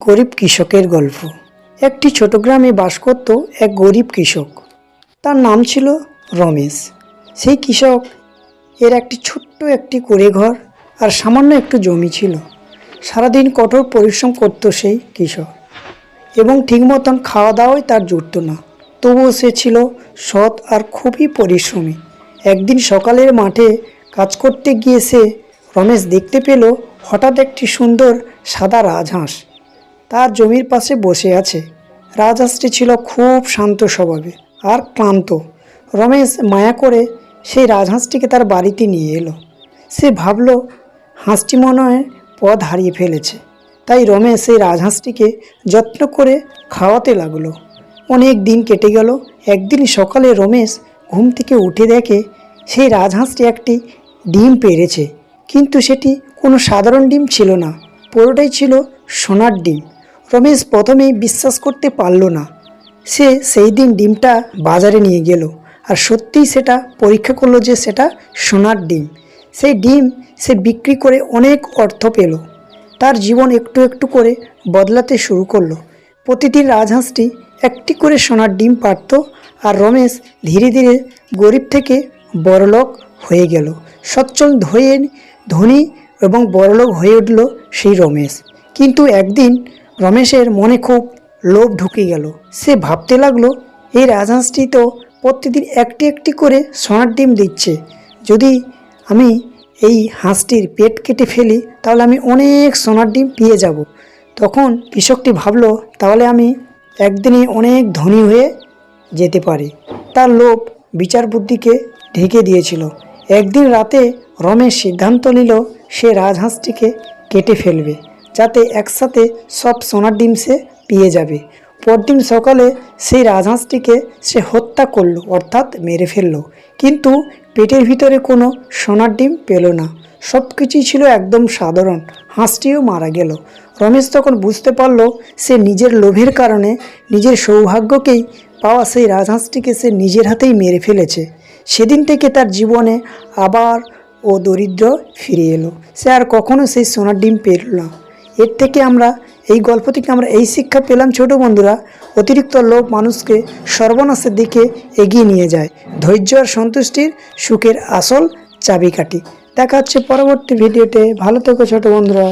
গরিব কৃষকের গল্প। একটি ছোট গ্রামে বাস করত এক গরিব কৃষক। তার নাম ছিল রমেশ। সেই কৃষক এর একটি ছোট্ট একটি কুঁড়ে ঘর আর সামান্য একটু জমি ছিল। সারাদিন কঠোর পরিশ্রম করত সেই কৃষক এবং ঠিক মতন খাওয়া দাওয়াই তার জুটত না। তবুও সে ছিল সৎ আর খুবই পরিশ্রমী। একদিন সকালের মাঠে কাজ করতে গিয়ে রমেশ দেখতে পেল হঠাৎ একটি সুন্দর সাদা রাজহাঁস তার জমির পাশে বসে আছে। রাজহাঁসটি ছিল খুব শান্ত স্বভাবে আর ক্লান্ত। রমেশ মায়া করে সেই রাজহাঁসটিকে তার বাড়িতে নিয়ে এলো। সে ভাবল হাঁসটি মনে হয় পথ হারিয়ে ফেলেছে। তাই রমেশ সেই রাজহাঁসটিকে যত্ন করে খাওয়াতে লাগলো। অনেক দিন কেটে গেল। একদিন সকালে রমেশ ঘুম থেকে উঠে দেখে সেই রাজহাঁসটি একটি ডিম পেড়েছে, কিন্তু সেটি কোনো সাধারণ ডিম ছিল না, পুরোটাই ছিল সোনার ডিম। রমেশ প্রথমেই বিশ্বাস করতে পারল না। সে সেই দিন ডিমটা বাজারে নিয়ে গেল আর সত্যিই সেটা পরীক্ষা করলো যে সেটা সোনার ডিম। সেই ডিম সে বিক্রি করে অনেক অর্থ পেল। তার জীবন একটু একটু করে বদলাতে শুরু করলো। প্রতিদিন রাজহাঁসটি একটি করে সোনার ডিম পাড়ত আর রমেশ ধীরে ধীরে গরিব থেকে বড়লোক হয়ে গেল। সচ্ছল ধনী এবং বড়লোক হয়ে উঠল সেই রমেশ। কিন্তু একদিন রমেশের মনে খুব লোভ ঢুকে গেল। সে ভাবতে লাগলো এই রাজহাঁসটি তো প্রতিদিন একটি একটি করে সোনার ডিম দিচ্ছে। যদি আমি এই হাঁসটির পেট কেটে ফেলি তাহলে আমি অনেক সোনার ডিম পেয়ে যাব। তখন কৃষকটি ভাবলো তাহলে আমি একদিনই অনেক ধনী হয়ে যেতে পারি। তার লোভ বিচার বুদ্ধিকে ঢেকে দিয়েছিল। একদিন রাতে রমেশ সিদ্ধান্ত নিল সে রাজহাঁসটিকে কেটে ফেলবে, যাতে একসাথে সব সোনার ডিম সে পেয়ে যাবে। পরদিন সকালে সেই রাজহাঁসটিকে সে হত্যা করলো, অর্থাৎ মেরে ফেললো। কিন্তু পেটের ভিতরে কোনো সোনার ডিম পেল না। সব কিছুই ছিল একদম সাধারণ। হাঁসটিও মারা গেল। রমেশ তখন বুঝতে পারল সে নিজের লোভের কারণে নিজের সৌভাগ্যকেই পাওয়া সেই রাজহাঁসটিকে সে নিজের হাতেই মেরে ফেলেছে। সেদিন থেকে তার জীবনে আবার ও দরিদ্র ফিরে এলো। সে আর কখনো সেই সোনার ডিম পেল না। এর থেকে এই গল্প থেকে আমরা এই শিক্ষা পেলাম, ছোট বন্ধুরা, অতিরিক্ত লোভ মানুষকে সর্বনাশের দিকে এগিয়ে নিয়ে যায়। ধৈর্য আর সন্তুষ্টির সুখের আসল চাবিকাঠি। দেখা হচ্ছে পরবর্তী ভিডিওতে। ভালো থেকো ছোট বন্ধুরা।